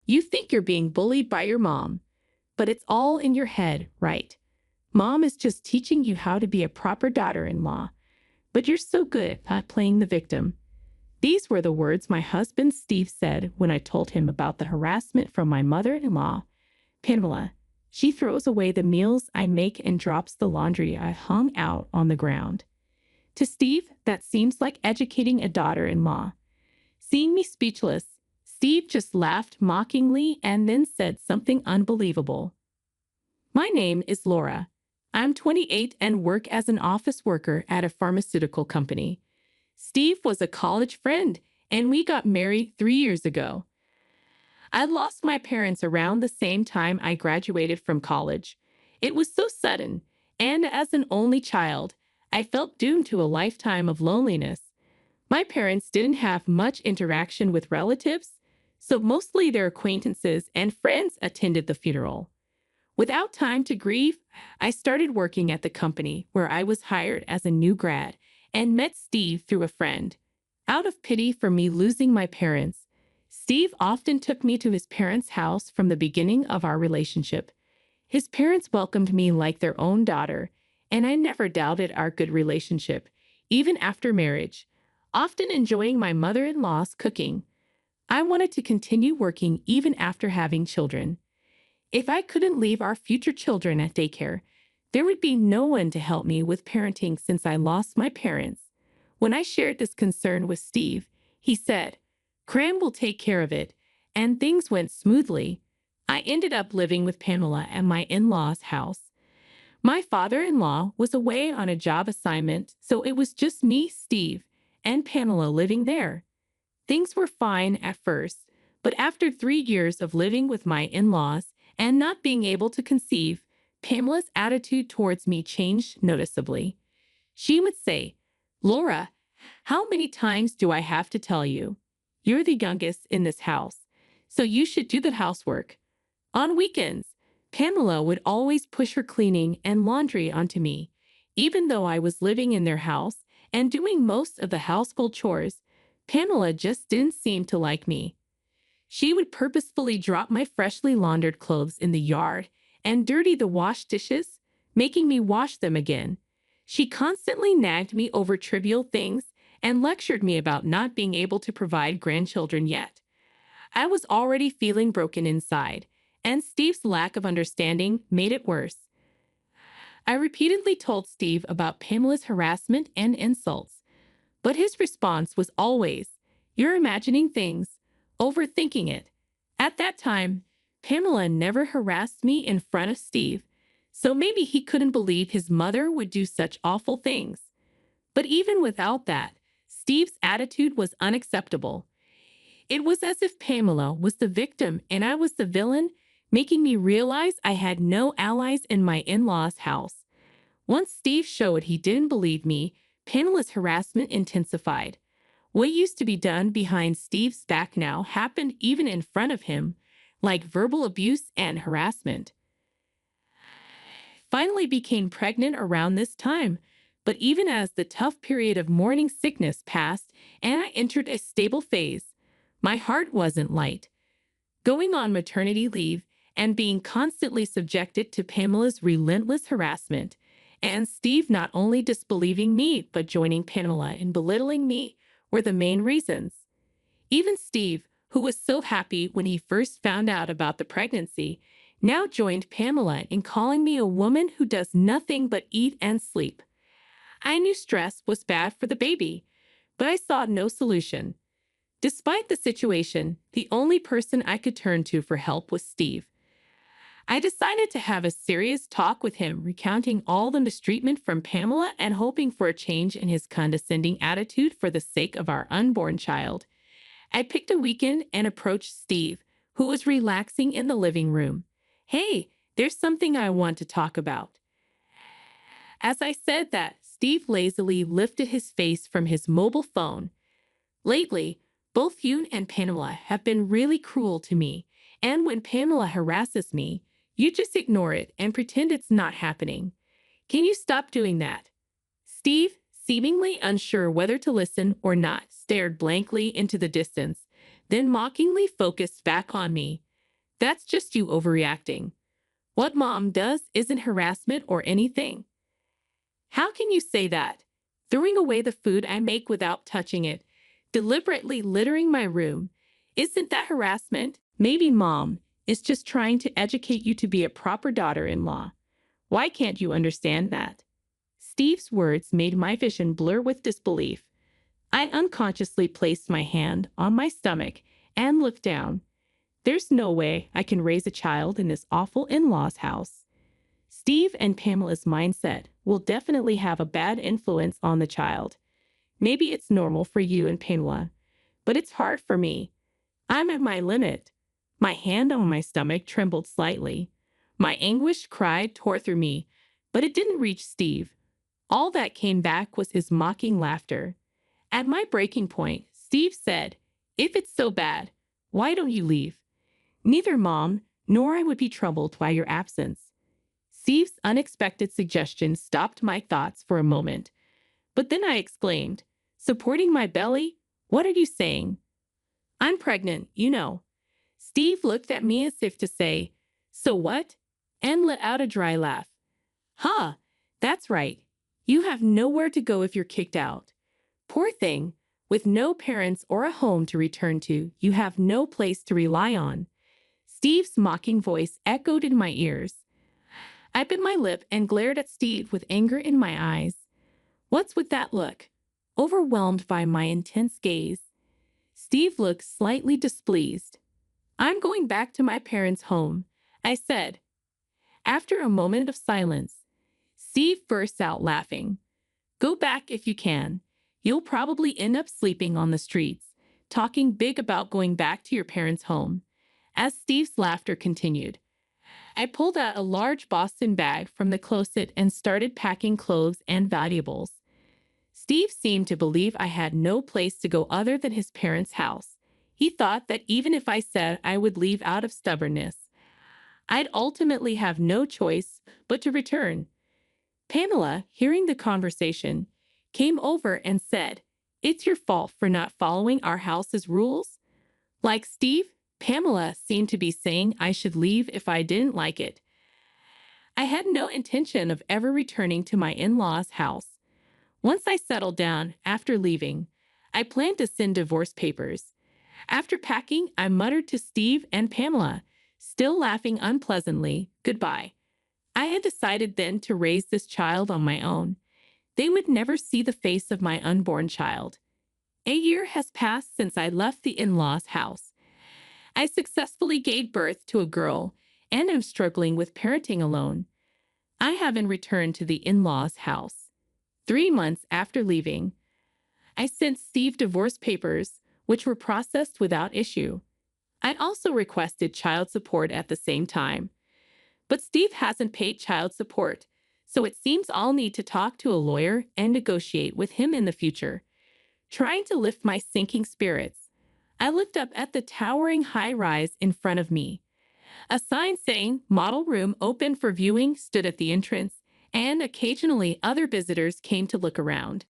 You think you're being bullied by your mom, but it's all in your head, right? Mom is just teaching you how to be a proper daughter-in-law, but you're so good at playing the victim. These were the words my husband Steve said when I told him about the harassment from my mother-in-law, Pamela. She throws away the meals I make and drops the laundry I hung out on the ground. To Steve, that seems like educating a daughter-in-law. Seeing me speechless, Steve just laughed mockingly and then said something unbelievable. My name is Laura. I'm 28 and work as an office worker at a pharmaceutical company. Steve was a college friend, and we got married 3 years ago. I lost my parents around the same time I graduated from college. It was so sudden, and as an only child, I felt doomed to a lifetime of loneliness. My parents didn't have much interaction with relatives, so mostly their acquaintances and friends attended the funeral. Without time to grieve, I started working at the company where I was hired as a new grad and met Steve through a friend. Out of pity for me losing my parents, Steve often took me to his parents' house from the beginning of our relationship. His parents welcomed me like their own daughter, and I never doubted our good relationship, even after marriage, often enjoying my mother-in-law's cooking. I wanted to continue working even after having children. If I couldn't leave our future children at daycare, there would be no one to help me with parenting since I lost my parents. When I shared this concern with Steve, he said, "Cram will take care of it," and things went smoothly. I ended up living with Pamela at my in-laws' house. My father-in-law was away on a job assignment, so it was just me, Steve, and Pamela living there. Things were fine at first, but after 3 years of living with my in-laws and not being able to conceive, Pamela's attitude towards me changed noticeably. She would say, "Laura, how many times do I have to tell you? You're the youngest in this house, so you should do the housework." On weekends, Pamela would always push her cleaning and laundry onto me. Even though I was living in their house and doing most of the household chores, Pamela just didn't seem to like me. She would purposefully drop my freshly laundered clothes in the yard and dirty the wash dishes, making me wash them again. She constantly nagged me over trivial things and lectured me about not being able to provide grandchildren yet. I was already feeling broken inside, and Steve's lack of understanding made it worse. I repeatedly told Steve about Pamela's harassment and insults, but his response was always, "You're imagining things, overthinking it." At that time, Pamela never harassed me in front of Steve, so maybe he couldn't believe his mother would do such awful things. But even without that, Steve's attitude was unacceptable. It was as if Pamela was the victim and I was the villain, making me realize I had no allies in my in-laws' house. Once Steve showed he didn't believe me, Pamela's harassment intensified. What used to be done behind Steve's back now happened even in front of him, like verbal abuse and harassment. Finally became pregnant around this time, but even as the tough period of morning sickness passed and I entered a stable phase, my heart wasn't light. Going on maternity leave and being constantly subjected to Pamela's relentless harassment, and Steve not only disbelieving me but joining Pamela in belittling me were the main reasons. Even Steve, who was so happy when he first found out about the pregnancy, now joined Pamela in calling me a woman who does nothing but eat and sleep. I knew stress was bad for the baby, but I saw no solution. Despite the situation, the only person I could turn to for help was Steve. I decided to have a serious talk with him, recounting all the mistreatment from Pamela and hoping for a change in his condescending attitude for the sake of our unborn child. I picked a weekend and approached Steve, who was relaxing in the living room. "Hey, there's something I want to talk about." As I said that, Steve lazily lifted his face from his mobile phone. "Lately, both you and Pamela have been really cruel to me, and when Pamela harasses me, you just ignore it and pretend it's not happening. Can you stop doing that?" Steve, seemingly unsure whether to listen or not, stared blankly into the distance, then mockingly focused back on me. That's just you overreacting. What mom does isn't harassment or anything. How can you say that? Throwing away the food I make without touching it, deliberately littering my room, isn't that harassment? Maybe mom is just trying to educate you to be a proper daughter-in-law. Why can't you understand that? Steve's words made my vision blur with disbelief. I unconsciously placed my hand on my stomach and looked down. There's no way I can raise a child in this awful in-law's house. Steve and Pamela's mindset will definitely have a bad influence on the child. Maybe it's normal for you and Pamela, but it's hard for me. I'm at my limit. My hand on my stomach trembled slightly. My anguished cry tore through me, but it didn't reach Steve. All that came back was his mocking laughter. At my breaking point, Steve said, "If it's so bad, why don't you leave? Neither mom nor I would be troubled by your absence." Steve's unexpected suggestion stopped my thoughts for a moment. But then I exclaimed, "Supporting my belly? What are you saying?" "I'm pregnant, you know." Steve looked at me as if to say, "So what?" and let out a dry laugh. "Ha, that's right. You have nowhere to go if you're kicked out. Poor thing, with no parents or a home to return to, you have no place to rely on." Steve's mocking voice echoed in my ears. I bit my lip and glared at Steve with anger in my eyes. "What's with that look?" Overwhelmed by my intense gaze, Steve looked slightly displeased. "I'm going back to my parents' home," I said. After a moment of silence, Steve burst out laughing. "Go back if you can. You'll probably end up sleeping on the streets, talking big about going back to your parents' home." As Steve's laughter continued, I pulled out a large Boston bag from the closet and started packing clothes and valuables. Steve seemed to believe I had no place to go other than his parents' house. He thought that even if I said I would leave out of stubbornness, I'd ultimately have no choice but to return. Pamela, hearing the conversation, came over and said, "It's your fault for not following our house's rules." Like Steve, Pamela seemed to be saying I should leave if I didn't like it. I had no intention of ever returning to my in-laws' house. Once I settled down after leaving, I planned to send divorce papers. After packing, I muttered to Steve and Pamela, still laughing unpleasantly, goodbye. I had decided then to raise this child on my own. They would never see the face of my unborn child. A year has passed since I left the in-laws' house. I successfully gave birth to a girl and am struggling with parenting alone. I haven't returned to the in-laws' house. 3 months after leaving, I sent Steve divorce papers, which were processed without issue. I'd also requested child support at the same time. But Steve hasn't paid child support, so it seems I'll need to talk to a lawyer and negotiate with him in the future. Trying to lift my sinking spirits, I looked up at the towering high-rise in front of me. A sign saying "Model Room Open for Viewing" stood at the entrance, and occasionally other visitors came to look around.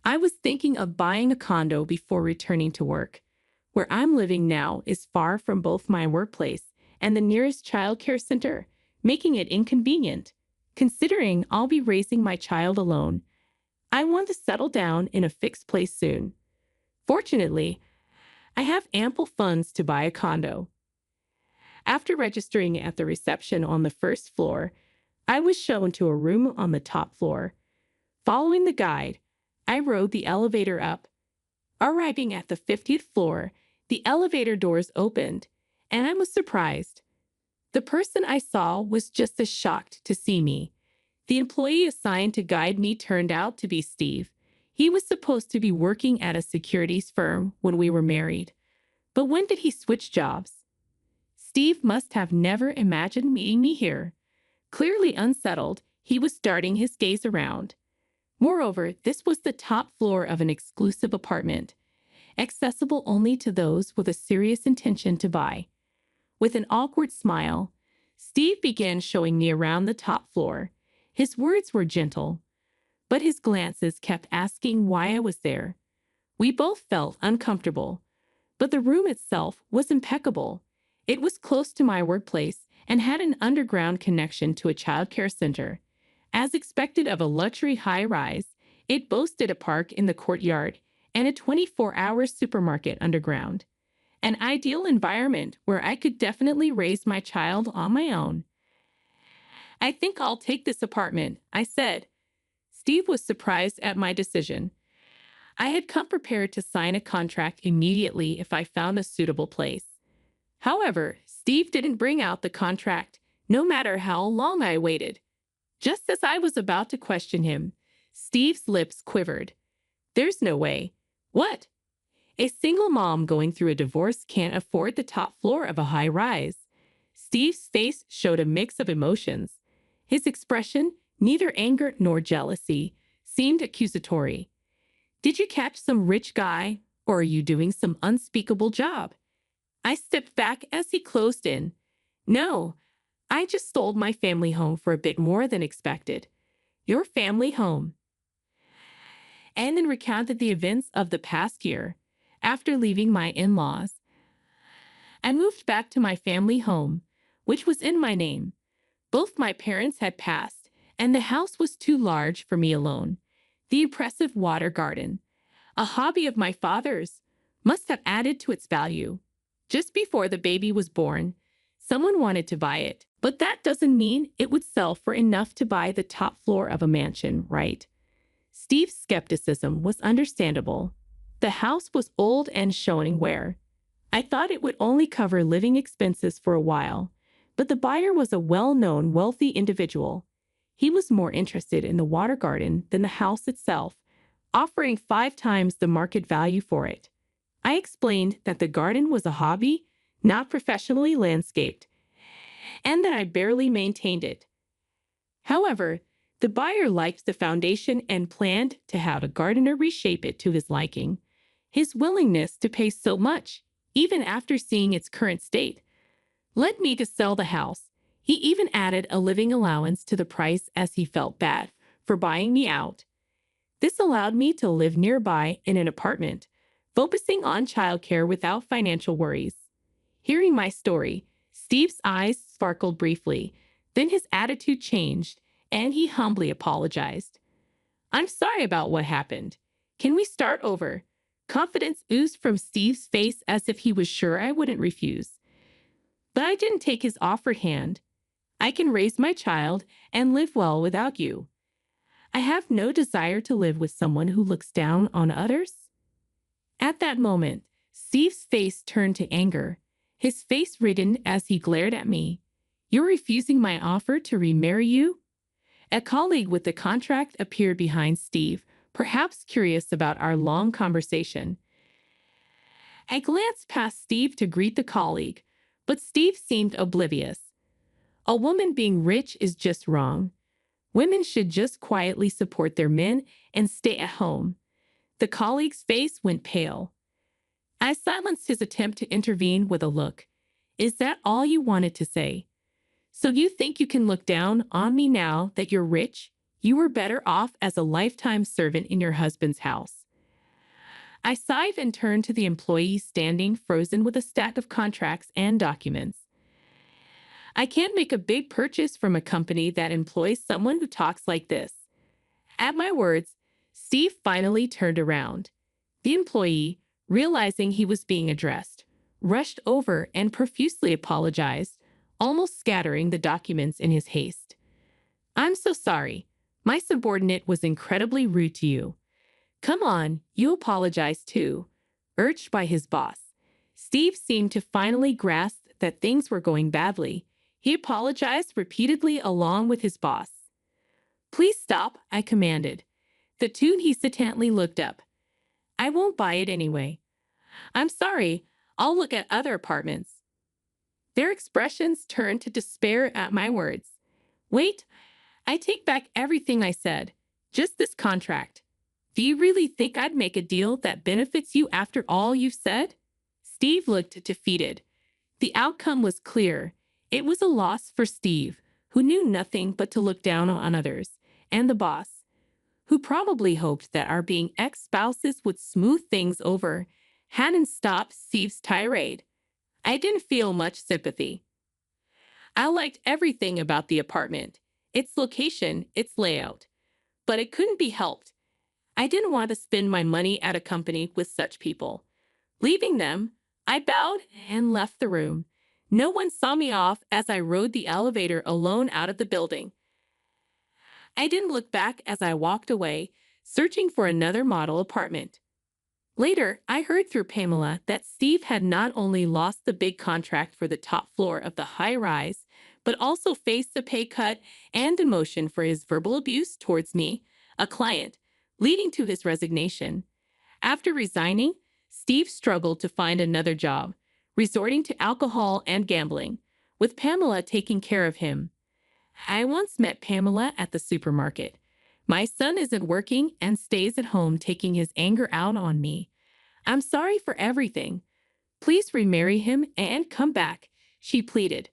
I was thinking of buying a condo before returning to work. Where I'm living now is far from both my workplace and the nearest child care center, making it inconvenient. Considering I'll be raising my child alone, I want to settle down in a fixed place soon. Fortunately, I have ample funds to buy a condo. After registering at the reception on the first floor, I was shown to a room on the top floor. Following the guide, I rode the elevator up. Arriving at the 50th floor, the elevator doors opened, and I was surprised. The person I saw was just as shocked to see me. The employee assigned to guide me turned out to be Steve. He was supposed to be working at a securities firm when we were married. But when did he switch jobs? Steve must have never imagined meeting me here. Clearly unsettled, he was darting his gaze around. Moreover, this was the top floor of an exclusive apartment, accessible only to those with a serious intention to buy. With an awkward smile, Steve began showing me around the top floor. His words were gentle, but his glances kept asking why I was there. We both felt uncomfortable, but the room itself was impeccable. It was close to my workplace and had an underground connection to a childcare center. As expected of a luxury high-rise, it boasted a park in the courtyard and a 24-hour supermarket underground. An ideal environment where I could definitely raise my child on my own. "I think I'll take this apartment," I said. Steve was surprised at my decision. I had come prepared to sign a contract immediately if I found a suitable place. However, Steve didn't bring out the contract, no matter how long I waited. Just as I was about to question him, Steve's lips quivered. "There's no way." "What?" "A single mom going through a divorce can't afford the top floor of a high rise." Steve's face showed a mix of emotions. His expression, neither anger nor jealousy, seemed accusatory. "Did you catch some rich guy, or are you doing some unspeakable job?" I stepped back as he closed in. "No, I just sold my family home for a bit more than expected." "Your family home?" And then recounted the events of the past year. After leaving my in-laws, I moved back to my family home, which was in my name. Both my parents had passed, and the house was too large for me alone. The impressive water garden, a hobby of my father's, must have added to its value. Just before the baby was born, someone wanted to buy it, but that doesn't mean it would sell for enough to buy the top floor of a mansion, right? Steve's skepticism was understandable. The house was old and showing wear. I thought it would only cover living expenses for a while, but the buyer was a well-known, wealthy individual. He was more interested in the water garden than the house itself, offering 5 times the market value for it. I explained that the garden was a hobby, not professionally landscaped, and that I barely maintained it. However, the buyer liked the foundation and planned to have a gardener reshape it to his liking. His willingness to pay so much, even after seeing its current state, led me to sell the house. He even added a living allowance to the price as he felt bad for buying me out. This allowed me to live nearby in an apartment, focusing on childcare without financial worries. Hearing my story, Steve's eyes sparkled briefly, then his attitude changed, and he humbly apologized. "I'm sorry about what happened. Can we start over?" Confidence oozed from Steve's face as if he was sure I wouldn't refuse. But I didn't take his offered hand. "I can raise my child and live well without you. I have no desire to live with someone who looks down on others." At that moment, Steve's face turned to anger. His face reddened as he glared at me. "You're refusing my offer to remarry you?" A colleague with the contract appeared behind Steve, perhaps curious about our long conversation. I glanced past Steve to greet the colleague, but Steve seemed oblivious. A woman being rich is just wrong. Women should just quietly support their men and stay at home. The colleague's face went pale. I silenced his attempt to intervene with a look. "Is that all you wanted to say? So you think you can look down on me now that you're rich? You were better off as a lifetime servant in your husband's house." I sighed and turned to the employee standing frozen with a stack of contracts and documents. "I can't make a big purchase from a company that employs someone who talks like this." At my words, Steve finally turned around. The employee, realizing he was being addressed, rushed over and profusely apologized, almost scattering the documents in his haste. "I'm so sorry. My subordinate was incredibly rude to you." "Come on, you apologize too," urged by his boss. Steve seemed to finally grasp that things were going badly. He apologized repeatedly along with his boss. "Please stop," I commanded. The two hesitantly looked up. "I won't buy it anyway." "I'm sorry, I'll look at other apartments." Their expressions turned to despair at my words. "Wait, I take back everything I said. Just this contract. Do you really think I'd make a deal that benefits you after all you've said?" Steve looked defeated. The outcome was clear. It was a loss for Steve, who knew nothing but to look down on others, and the boss, who probably hoped that our being ex-spouses would smooth things over, hadn't stopped Steve's tirade. I didn't feel much sympathy. I liked everything about the apartment, its location, its layout, but it couldn't be helped. I didn't want to spend my money at a company with such people. Leaving them, I bowed and left the room. No one saw me off as I rode the elevator alone out of the building. I didn't look back as I walked away, searching for another model apartment. Later, I heard through Pamela that Steve had not only lost the big contract for the top floor of the high-rise, but also faced a pay cut and demotion for his verbal abuse towards me, a client, leading to his resignation. After resigning, Steve struggled to find another job, resorting to alcohol and gambling, with Pamela taking care of him. I once met Pamela at the supermarket. My son isn't working and stays at home taking his anger out on me. I'm sorry for everything. Please remarry him and come back, she pleaded.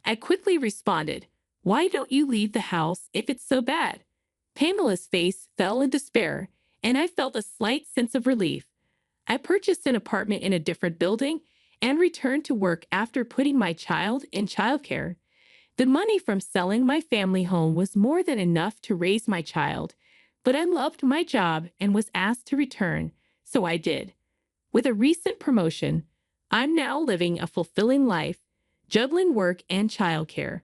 I quickly responded, why don't you leave the house if it's so bad? Pamela's face fell in despair, and I felt a slight sense of relief. I purchased an apartment in a different building and returned to work after putting my child in childcare. The money from selling my family home was more than enough to raise my child, but I loved my job and was asked to return, so I did. With a recent promotion, I'm now living a fulfilling life, juggling work and childcare.